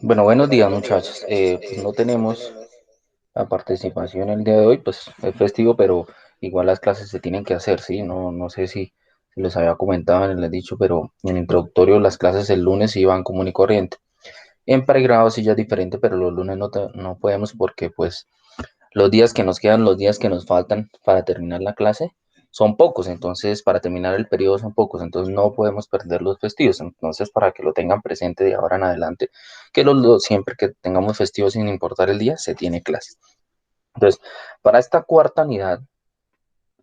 Bueno, buenos días muchachos. Pues no tenemos la participación el día de hoy, pues es festivo, pero igual las clases se tienen que hacer, ¿sí? No sé si les había comentado en el dicho, pero en introductorio las clases el lunes sí van común y corriente. En pregrado sí ya es diferente, pero los lunes no podemos porque pues los días que nos quedan, los días que nos faltan para terminar la clase son pocos, entonces para terminar el periodo son pocos, entonces no podemos perder los festivos, entonces para que lo tengan presente de ahora en adelante, que siempre que tengamos festivos sin importar el día, se tiene clase. Entonces, para esta cuarta unidad,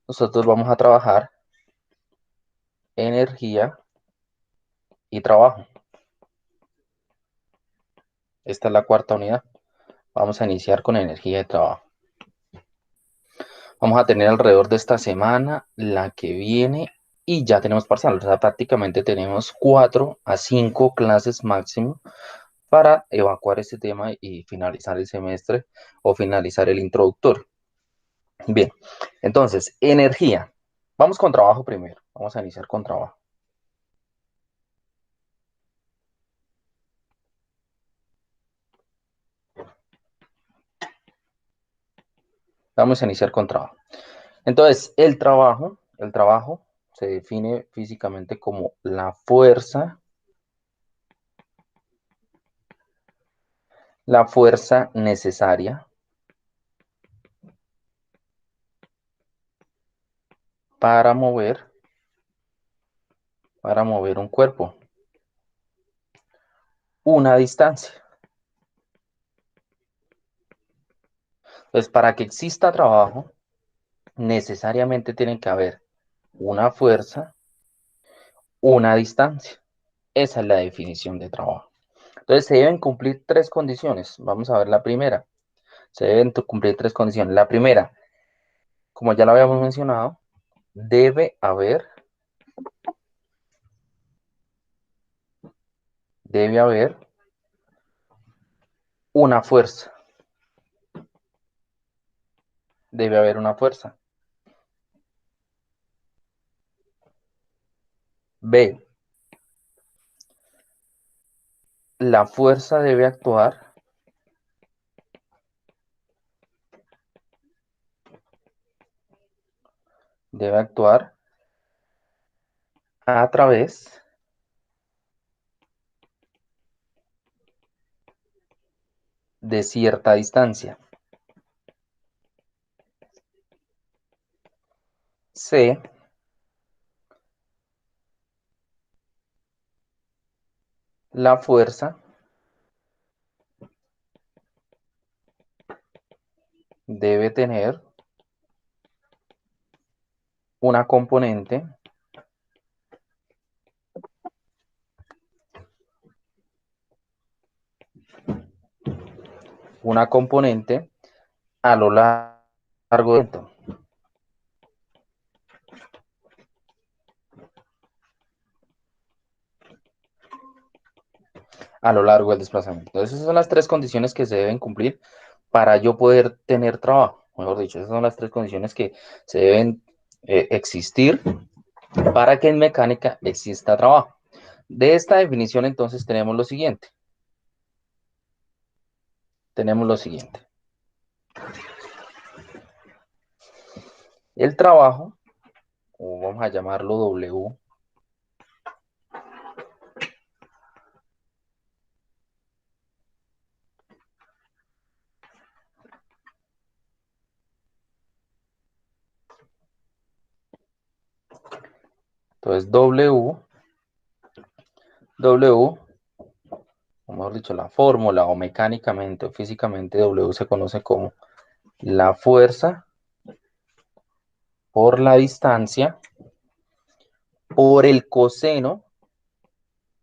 nosotros vamos a trabajar energía y trabajo. Esta es la cuarta unidad. Vamos a iniciar con energía y trabajo. Vamos a tener alrededor de esta semana, la que viene, y ya tenemos parcial. O sea, prácticamente tenemos 4 a 5 clases máximo para evacuar este tema y finalizar el semestre o finalizar el introductorio. Bien, entonces, energía. Vamos con trabajo primero. Vamos a iniciar con trabajo. Vamos a iniciar con trabajo. Entonces, el trabajo se define físicamente como la fuerza necesaria para mover, para mover un cuerpo una distancia. Entonces, para que exista trabajo, necesariamente tiene que haber una fuerza, una distancia. Esa es la definición de trabajo. Entonces, se deben cumplir 3 condiciones. Vamos a ver la primera. Se deben cumplir 3 condiciones. La primera, como ya lo habíamos mencionado, debe haber, debe haber una fuerza. Debe haber una fuerza. B, la fuerza debe actuar a través de cierta distancia. C, la fuerza debe tener una componente, una componente a lo largo del tiempo, a lo largo del desplazamiento. Entonces, esas son las 3 condiciones que se deben cumplir para yo poder tener trabajo. Mejor dicho, esas son las 3 condiciones que se deben existir para que en mecánica exista trabajo. De esta definición, entonces, tenemos lo siguiente. Tenemos lo siguiente. El trabajo, o vamos a llamarlo W, entonces W, o mejor dicho, la fórmula o mecánicamente o físicamente W se conoce como la fuerza por la distancia por el coseno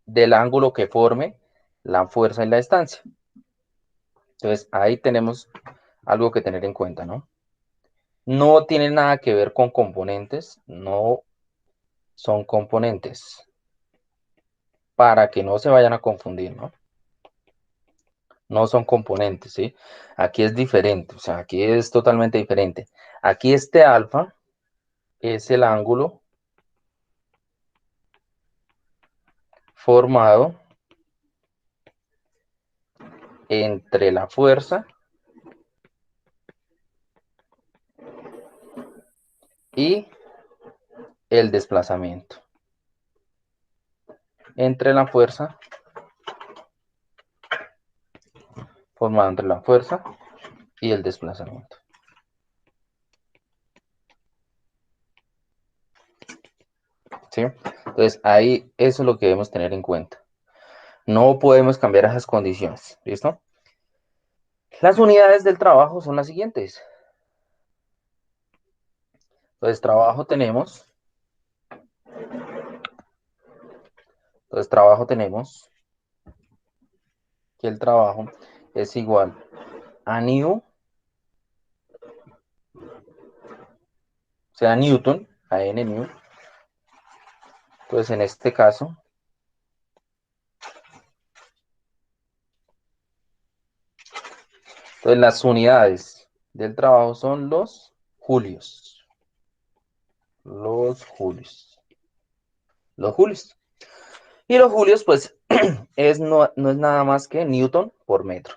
del ángulo que forme la fuerza y la distancia. Entonces ahí tenemos algo que tener en cuenta, ¿no? No tiene nada que ver con componentes, no son componentes, para que no se vayan a confundir, ¿no? No son componentes, ¿sí? Aquí es diferente, o sea, aquí es totalmente diferente. Aquí este alfa es el ángulo formado entre la fuerza y el desplazamiento. Entre la fuerza, formada entre la fuerza y el desplazamiento. ¿Sí? Entonces, ahí eso es lo que debemos tener en cuenta. No podemos cambiar esas condiciones. ¿Listo? Las unidades del trabajo son las siguientes. Entonces, trabajo tenemos que el trabajo es igual a New, o sea, Newton, a N New. Entonces, en este caso, entonces las unidades del trabajo son los julios. Los julios. Los julios. Y los julios, pues, no es nada más que Newton por metro.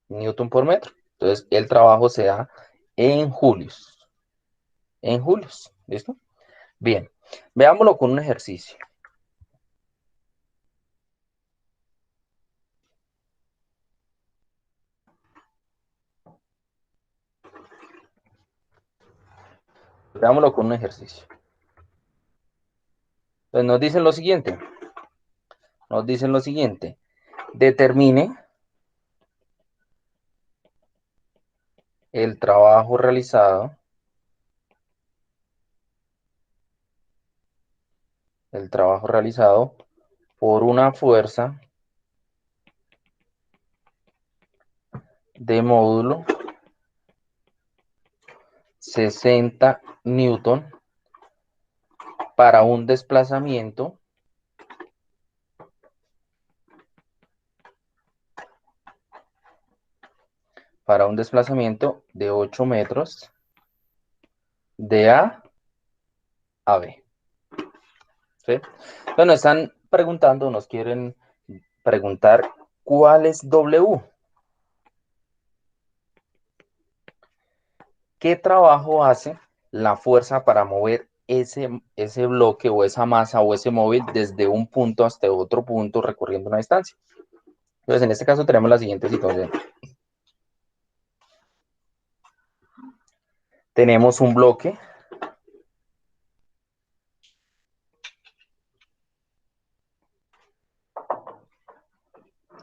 Newton por metro. Entonces, el trabajo se da en julios. En julios. ¿Listo? Bien. Veámoslo con un ejercicio. Veámoslo con un ejercicio. Entonces, nos dicen lo siguiente. Nos dicen lo siguiente. Determine el trabajo realizado. El trabajo realizado por una fuerza de módulo 60 newton para un desplazamiento de 8 metros de A B. ¿Sí? Bueno, están preguntando, nos quieren preguntar cuál es W. ¿Qué trabajo hace la fuerza para mover ese bloque o esa masa o ese móvil desde un punto hasta otro punto recorriendo una distancia? Entonces, en este caso tenemos la siguiente situación. Tenemos un bloque.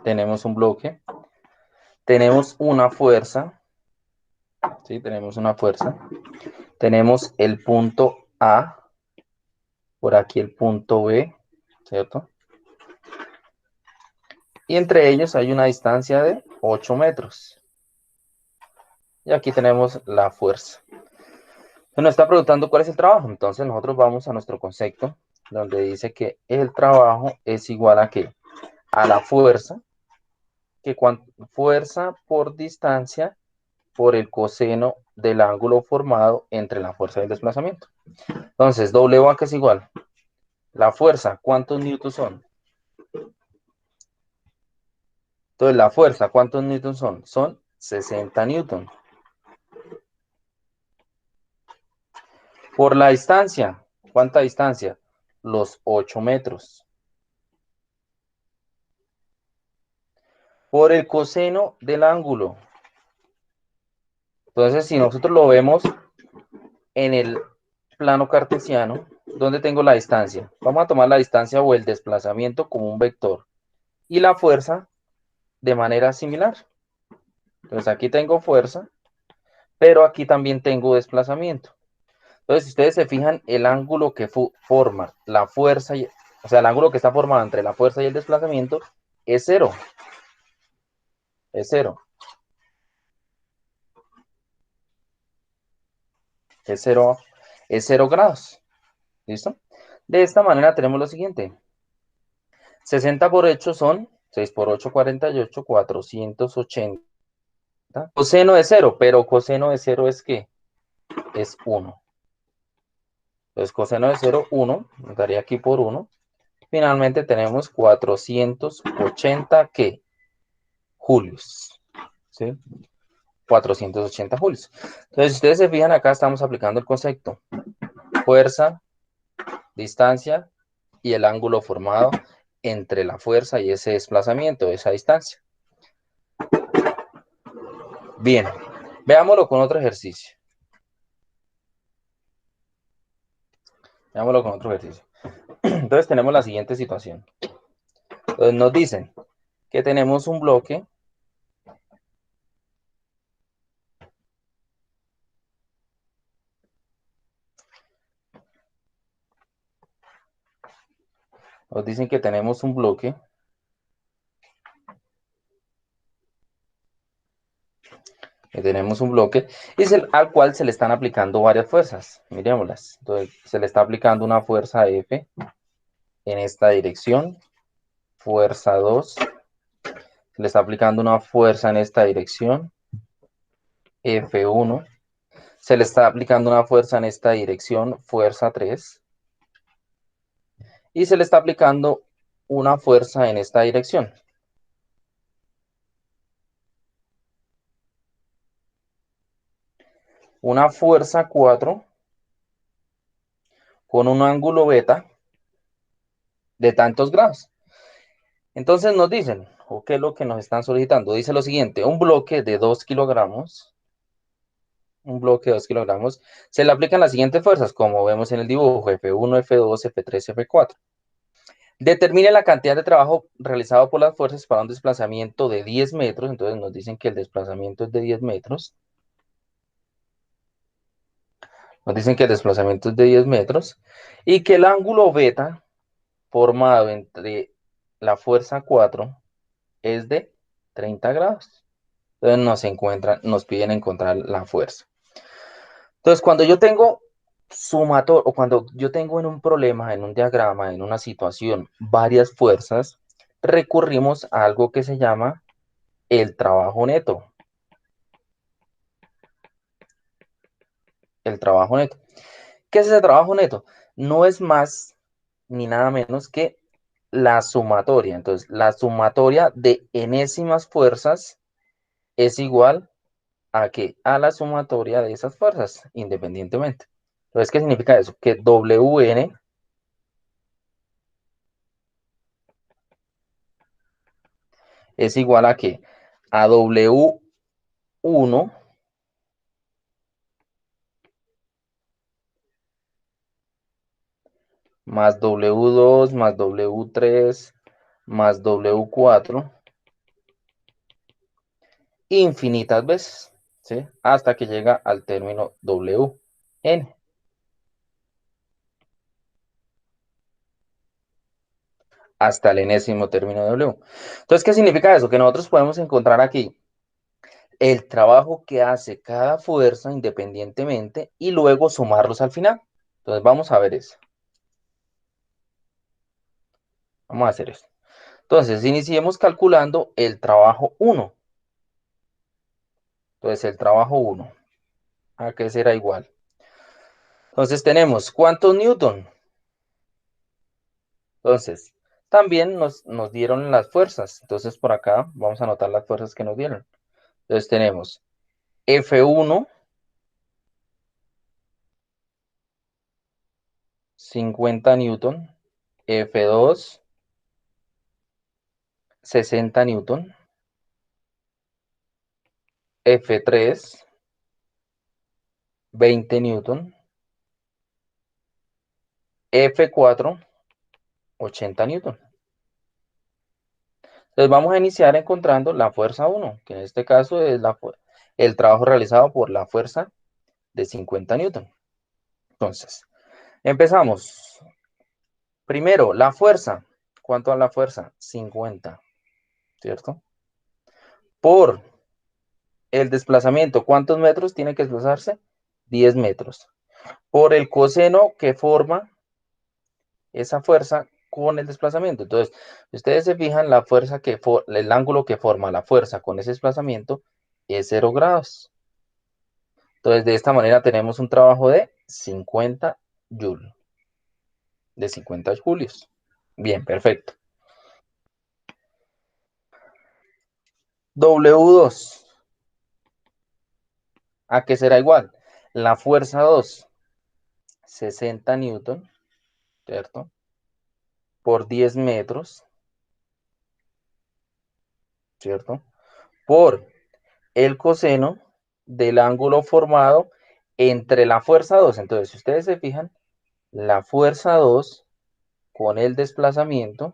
Tenemos un bloque. Tenemos una fuerza. ¿Sí? Tenemos una fuerza. Tenemos el punto A. Por aquí el punto B. ¿Cierto? Y entre ellos hay una distancia de 8 metros. Y aquí tenemos la fuerza. Nos está preguntando cuál es el trabajo. Entonces nosotros vamos a nuestro concepto, donde dice que el trabajo es igual a ¿qué? A la fuerza, fuerza por distancia por el coseno del ángulo formado entre la fuerza y el desplazamiento. Entonces, W acá es igual. La fuerza, ¿cuántos newtons son? Entonces, la fuerza, ¿cuántos newtons son? Son 60 newtons. Por la distancia, ¿cuánta distancia? Los 8 metros. Por el coseno del ángulo. Entonces, si nosotros lo vemos en el plano cartesiano, ¿dónde tengo la distancia? Vamos a tomar la distancia o el desplazamiento como un vector. Y la fuerza de manera similar. Entonces, aquí tengo fuerza, pero aquí también tengo desplazamiento. Entonces, si ustedes se fijan, el ángulo que forma la fuerza, o sea, el ángulo que está formado entre la fuerza y el desplazamiento es cero. Es cero. Es cero, es 0 grados. ¿Listo? De esta manera tenemos lo siguiente. 60 por 8 son 6 por 8, 48, 480. Coseno de cero, pero coseno de cero es ¿qué? Es 1. Entonces, coseno de cero, 1. Nos daría aquí por 1. Finalmente tenemos 480, ¿qué? julios, ¿sí? 480 julios. Entonces, si ustedes se fijan acá, estamos aplicando el concepto fuerza, distancia y el ángulo formado entre la fuerza y ese desplazamiento, esa distancia. Bien, veámoslo con otro ejercicio. Veámoslo con otro ejercicio. Entonces tenemos la siguiente situación. Entonces nos dicen que tenemos un bloque nos dicen que tenemos un bloque al cual se le están aplicando varias fuerzas. Miremoslas. Entonces se le está aplicando una fuerza F en esta dirección, fuerza 2. Se le está aplicando una fuerza en esta dirección, F1. Se le está aplicando una fuerza en esta dirección, fuerza 3. Y se le está aplicando una fuerza en esta dirección. Una fuerza 4 con un ángulo beta de tantos grados. Entonces nos dicen, o qué es lo que nos están solicitando. Dice lo siguiente, un bloque de 2 kilogramos, se le aplican las siguientes fuerzas, como vemos en el dibujo, F1, F2, F3, F4. Determine la cantidad de trabajo realizado por las fuerzas para un desplazamiento de 10 metros. Entonces nos dicen que el desplazamiento es de 10 metros. Nos dicen que el desplazamiento es de 10 metros y que el ángulo beta formado entre la fuerza 4 es de 30 grados. Entonces nos piden encontrar la fuerza. Entonces, cuando yo tengo o cuando yo tengo en un problema, en un diagrama, en una situación, varias fuerzas, recurrimos a algo que se llama el trabajo neto. El trabajo neto. ¿Qué es ese trabajo neto? No es más ni nada menos que la sumatoria. Entonces, la sumatoria de enésimas fuerzas es igual a que a la sumatoria de esas fuerzas, independientemente. Entonces, ¿qué significa eso? Que Wn es igual a que a W1 más W2 más W3 más W4 infinitas veces, ¿sí? Hasta que llega al término Wn. Hasta el enésimo término W. Entonces, ¿qué significa eso? Que nosotros podemos encontrar aquí el trabajo que hace cada fuerza independientemente y luego sumarlos al final. Entonces, vamos a ver eso. Vamos a hacer esto. Entonces, iniciemos calculando el trabajo 1. Entonces, el trabajo 1, ¿a qué será igual? Entonces, tenemos ¿cuántos newton? Entonces, también nos dieron las fuerzas. Entonces, por acá vamos a anotar las fuerzas que nos dieron. Entonces, tenemos F1, 50 newton, F2, 60 newton, F3, 20 newton, F4, 80 newton. Entonces vamos a iniciar encontrando la fuerza 1, que en este caso es el trabajo realizado por la fuerza de 50 newton. Entonces, empezamos. Primero, la fuerza. ¿Cuánto a la fuerza? 50, ¿cierto? Por el desplazamiento, ¿cuántos metros tiene que desplazarse? 10 metros. Por el coseno que forma esa fuerza con el desplazamiento. Entonces, si ustedes se fijan, el ángulo que forma la fuerza con ese desplazamiento es 0 grados. Entonces, de esta manera tenemos un trabajo de 50 joules, de 50 julios. Bien, perfecto. W2, ¿a qué será igual? La fuerza 2, 60 newton, ¿cierto? Por 10 metros, ¿cierto? Por el coseno del ángulo formado entre la fuerza 2. Entonces, si ustedes se fijan, la fuerza 2 con el desplazamiento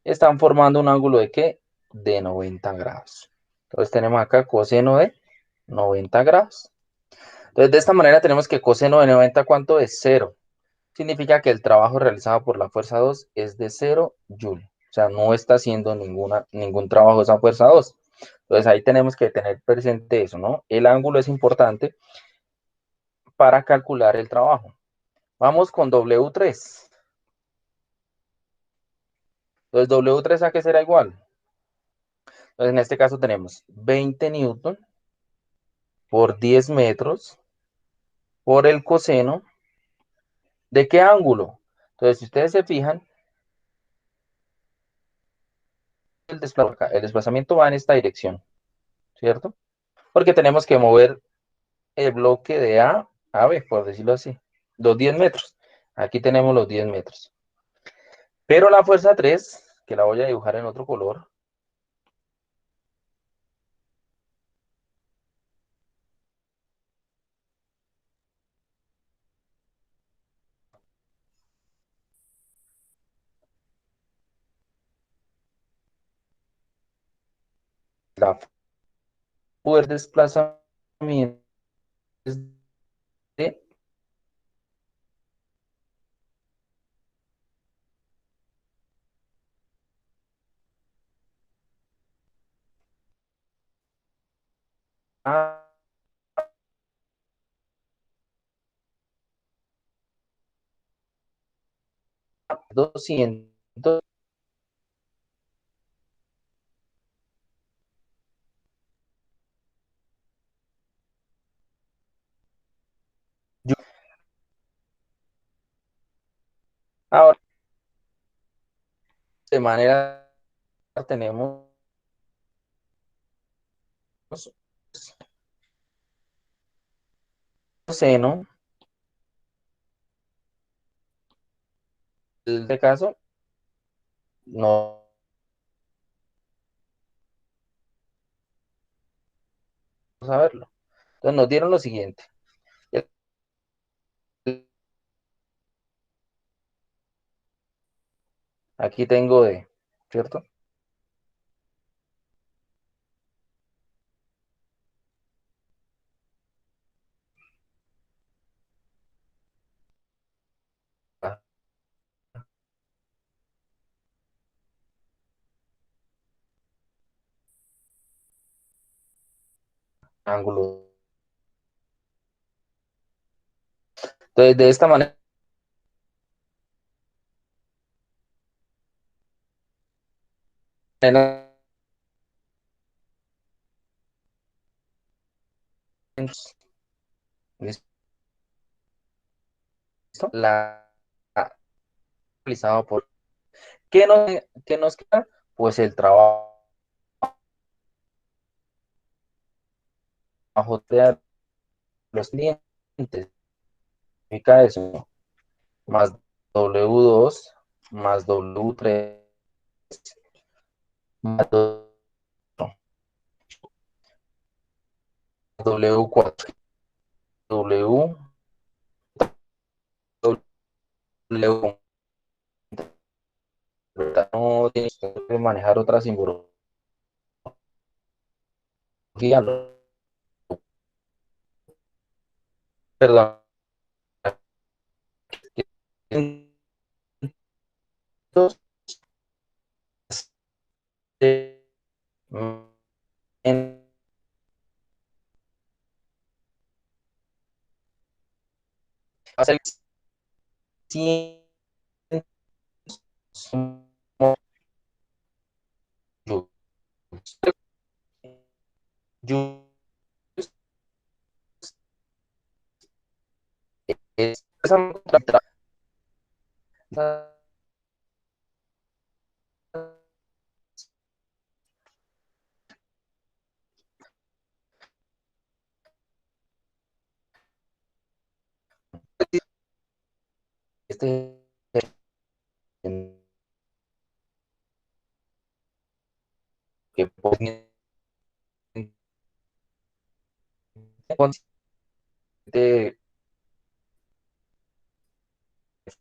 están formando un ángulo de ¿qué? De 90 grados. Entonces tenemos acá coseno de 90 grados. Entonces de esta manera tenemos que coseno de 90, ¿cuánto es? Cero. Significa que el trabajo realizado por la fuerza 2 es de 0 joule. O sea, no está haciendo ningún trabajo esa fuerza 2. Entonces ahí tenemos que tener presente eso, ¿no? El ángulo es importante para calcular el trabajo. Vamos con W3. Entonces W3 ¿a qué será igual? Entonces en este caso tenemos 20 newton por 10 metros por el coseno. ¿De qué ángulo? Entonces, si ustedes se fijan, el desplazamiento va en esta dirección, ¿cierto? Porque tenemos que mover el bloque de A a B, por decirlo así, los 10 metros. Aquí tenemos los 10 metros. Pero la fuerza 3, que la voy a dibujar en otro color, la fuerza de desplazamiento es de A 200. Ahora, de manera, tenemos seno, en este caso, no vamos a verlo. Entonces nos dieron lo siguiente. Aquí tengo de, ¿cierto? Ah, ángulo. Entonces, de esta manera, ¿listo? La realizado por. ¿Qué nos queda? Pues el trabajo de los clientes. Significa eso, más W2, más W3, más W4, W, W. No tienes que manejar otra simbología, ¿no? Perdón. Entonces, en hacer 100 es este que consciente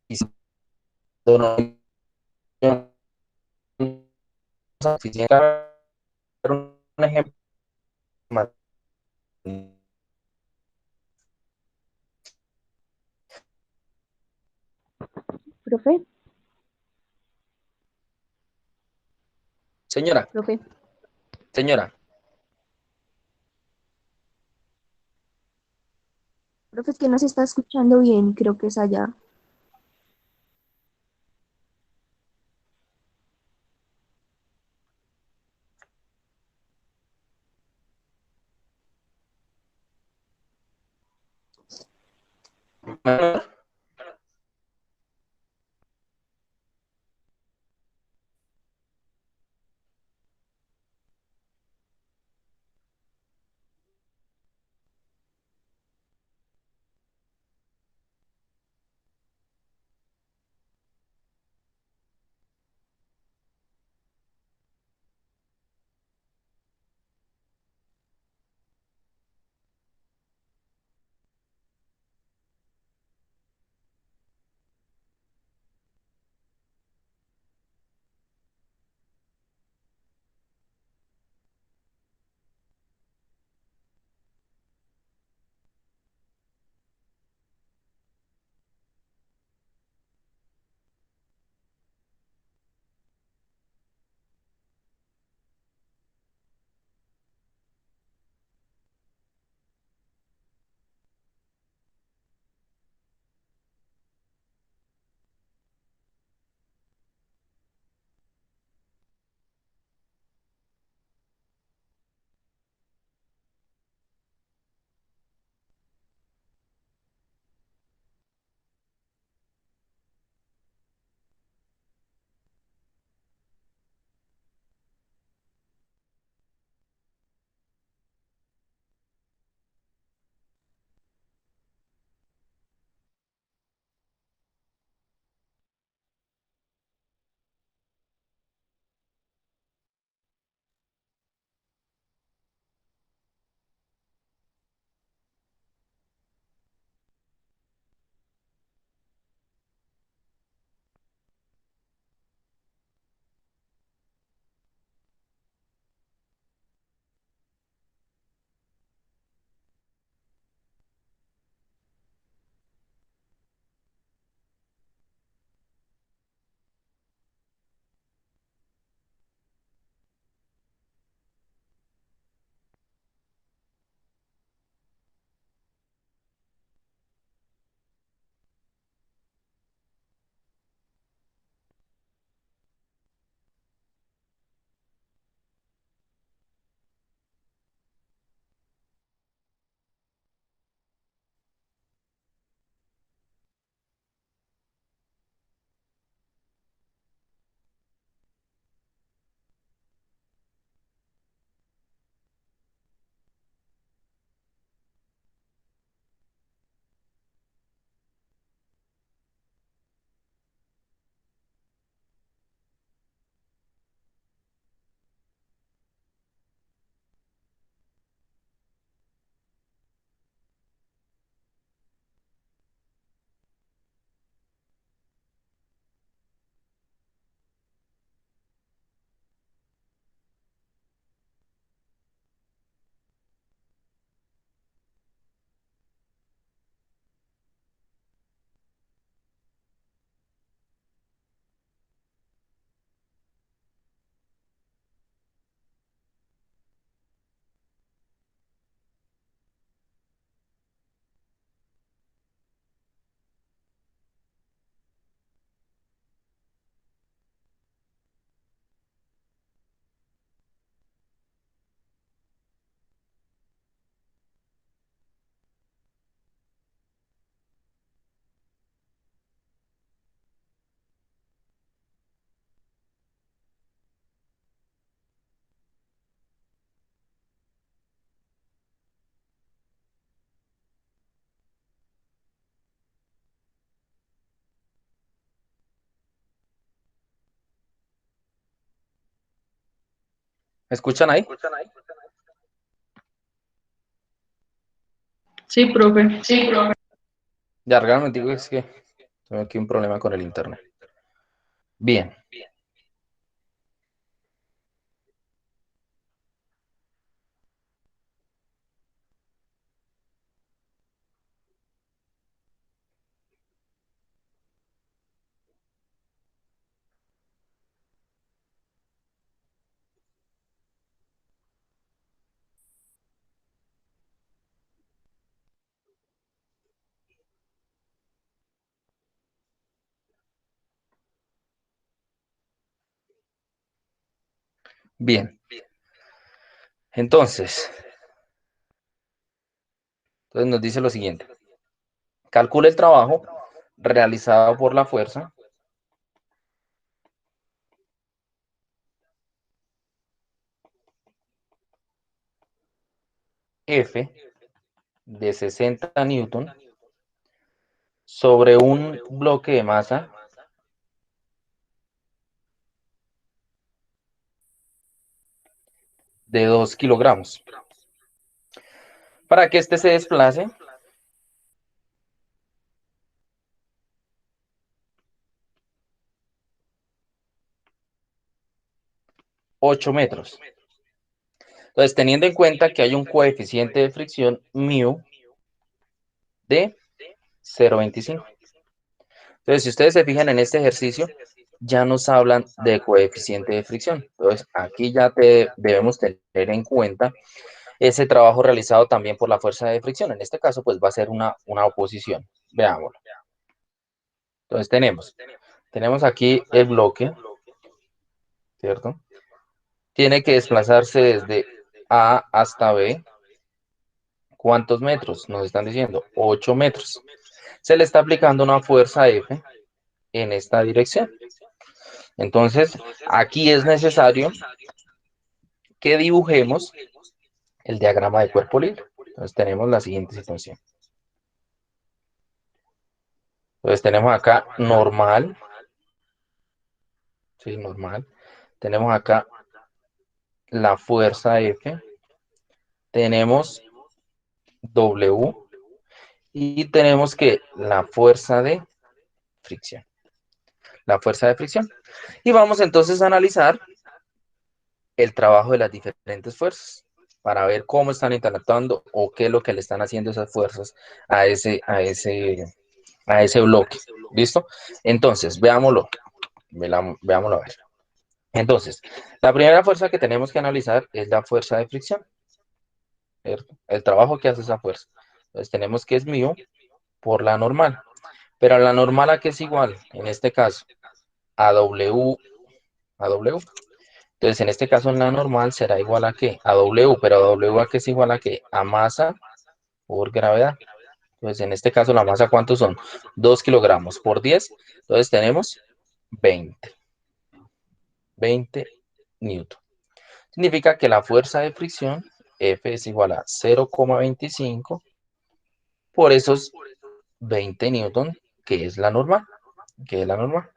y donación suficiente. Un ejemplo, Profe, señora, profe, señora, profe, es que no se está escuchando bien, creo que es allá. ¿Me escuchan ahí? Sí, profe. Ya, realmente digo es que tengo aquí un problema con el internet. Bien, bien. Entonces nos dice lo siguiente. Calcula el trabajo realizado por la fuerza F de 60 newton sobre un bloque de masa de 2 kilogramos. Para que éste se desplace 8 metros. Entonces, teniendo en cuenta que hay un coeficiente de fricción mu de 0,25. Entonces, si ustedes se fijan en este ejercicio, ya nos hablan de coeficiente de fricción. Entonces, aquí ya debemos tener en cuenta ese trabajo realizado también por la fuerza de fricción. En este caso, pues va a ser una oposición. Veámoslo. Entonces, tenemos aquí el bloque, ¿cierto? Tiene que desplazarse desde A hasta B. ¿Cuántos metros? Nos están diciendo 8 metros. Se le está aplicando una fuerza F en esta dirección. Entonces, aquí es necesario que dibujemos el diagrama de cuerpo libre. Entonces, tenemos la siguiente situación. Entonces, tenemos acá normal, ¿sí? Normal. Tenemos acá la fuerza F, tenemos W y tenemos que la fuerza de fricción. La fuerza de fricción. Y vamos entonces a analizar el trabajo de las diferentes fuerzas para ver cómo están interactuando o qué es lo que le están haciendo esas fuerzas a ese bloque. ¿Listo? Entonces, veámoslo. Veámoslo a ver. Entonces, la primera fuerza que tenemos que analizar es la fuerza de fricción, ¿cierto? El trabajo que hace esa fuerza. Entonces, tenemos que es mu por la normal. Pero la normal a qué es igual, en este caso, a W, a W. Entonces, en este caso, la normal será igual a qué? A W, pero a W a qué es igual a qué? A masa por gravedad. Entonces, en este caso, la masa, ¿cuántos son? 2 kilogramos por 10. Entonces, tenemos 20. 20 newton. Significa que la fuerza de fricción, F es igual a 0,25 por esos 20 newton, que es la normal. Que es la normal.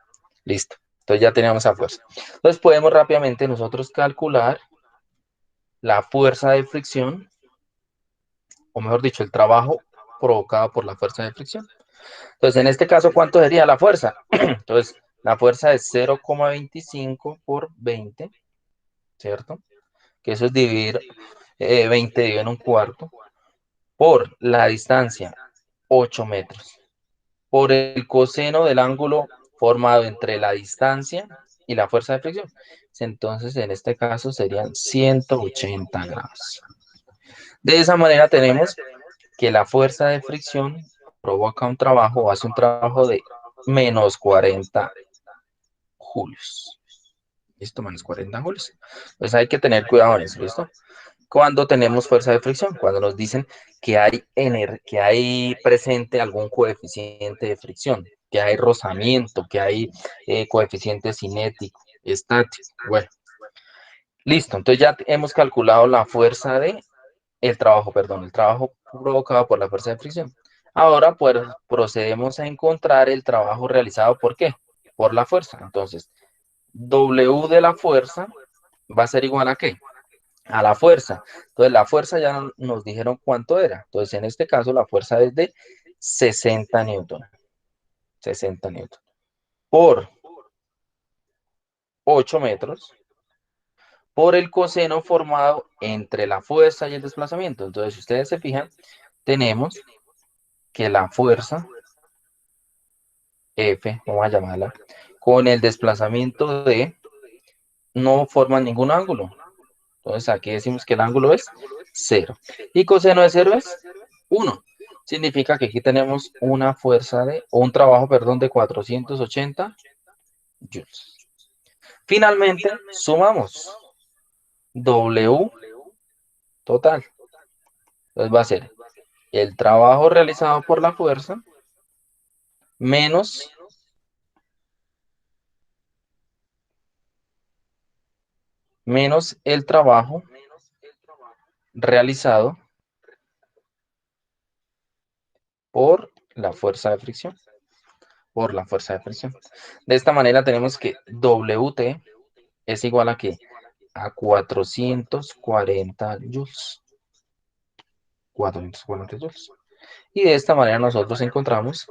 Listo. Entonces ya teníamos esa fuerza. Entonces podemos rápidamente nosotros calcular la fuerza de fricción, o mejor dicho, el trabajo provocado por la fuerza de fricción. Entonces, en este caso, ¿cuánto sería la fuerza? Entonces, la fuerza es 0,25 por 20, ¿cierto? Que eso es dividir 20 dividido en un cuarto por la distancia, 8 metros, por el coseno del ángulo formado entre la distancia y la fuerza de fricción. Entonces, en este caso serían 180 grados. De esa manera tenemos que la fuerza de fricción provoca un trabajo o hace un trabajo de menos 40 julios. ¿Listo? Menos 40 julios. Entonces hay que tener cuidado en eso, ¿listo? Cuando tenemos fuerza de fricción, cuando nos dicen que hay presente algún coeficiente de fricción, que hay rozamiento, que hay coeficiente cinético, estático. Bueno, listo. Entonces ya hemos calculado la fuerza de el trabajo provocado por la fuerza de fricción. Ahora pues procedemos a encontrar el trabajo realizado, ¿por qué? Por la fuerza. Entonces, W de la fuerza va a ser igual a ¿qué? a la fuerza. Entonces, la fuerza ya nos dijeron cuánto era. Entonces, en este caso, la fuerza es de 60 newton. 60 newton. Por 8 metros, por el coseno formado entre la fuerza y el desplazamiento. Entonces, si ustedes se fijan, tenemos que la fuerza F, vamos a llamarla, con el desplazamiento D, no forman ningún ángulo. Entonces, aquí decimos que el ángulo es cero. Y coseno de cero es 1. Significa que aquí tenemos una fuerza o un trabajo, perdón, de 480 joules. Finalmente, sumamos W total. Entonces va a ser el trabajo realizado por la fuerza menos, menos el trabajo realizado por la fuerza de fricción. Por la fuerza de fricción. De esta manera tenemos que WT es igual a ¿qué? A 440 joules. 440 joules. Y de esta manera nosotros encontramos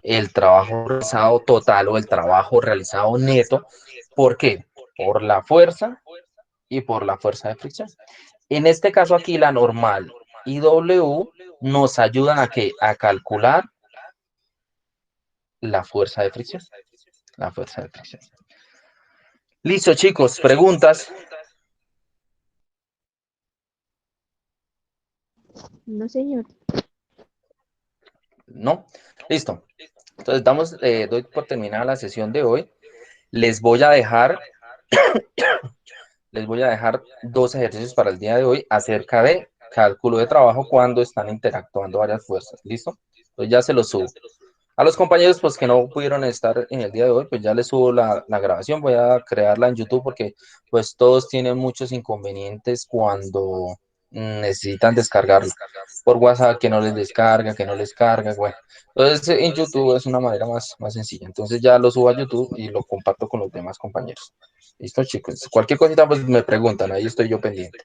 el trabajo realizado total o el trabajo realizado neto. ¿Por qué? Por la fuerza y por la fuerza de fricción. En este caso aquí la normal y W nos ayudan a, ¿qué? A calcular la fuerza de fricción. La fuerza de fricción. Listo, chicos, preguntas. No, señor. No, listo. Entonces doy por terminada la sesión de hoy. Les voy a dejar Les voy a dejar dos ejercicios para el día de hoy acerca de cálculo de trabajo cuando están interactuando varias fuerzas. ¿Listo? Pues ya se los subo. A los compañeros pues que no pudieron estar en el día de hoy, pues ya les subo la grabación. Voy a crearla en YouTube porque pues todos tienen muchos inconvenientes cuando necesitan descargarlo. Por WhatsApp que no les descarga, que no les carga, bueno. Entonces en YouTube es una manera más sencilla. Entonces ya lo subo a YouTube y lo comparto con los demás compañeros. Listo, chicos. Cualquier cosita, pues me preguntan, ahí estoy yo pendiente.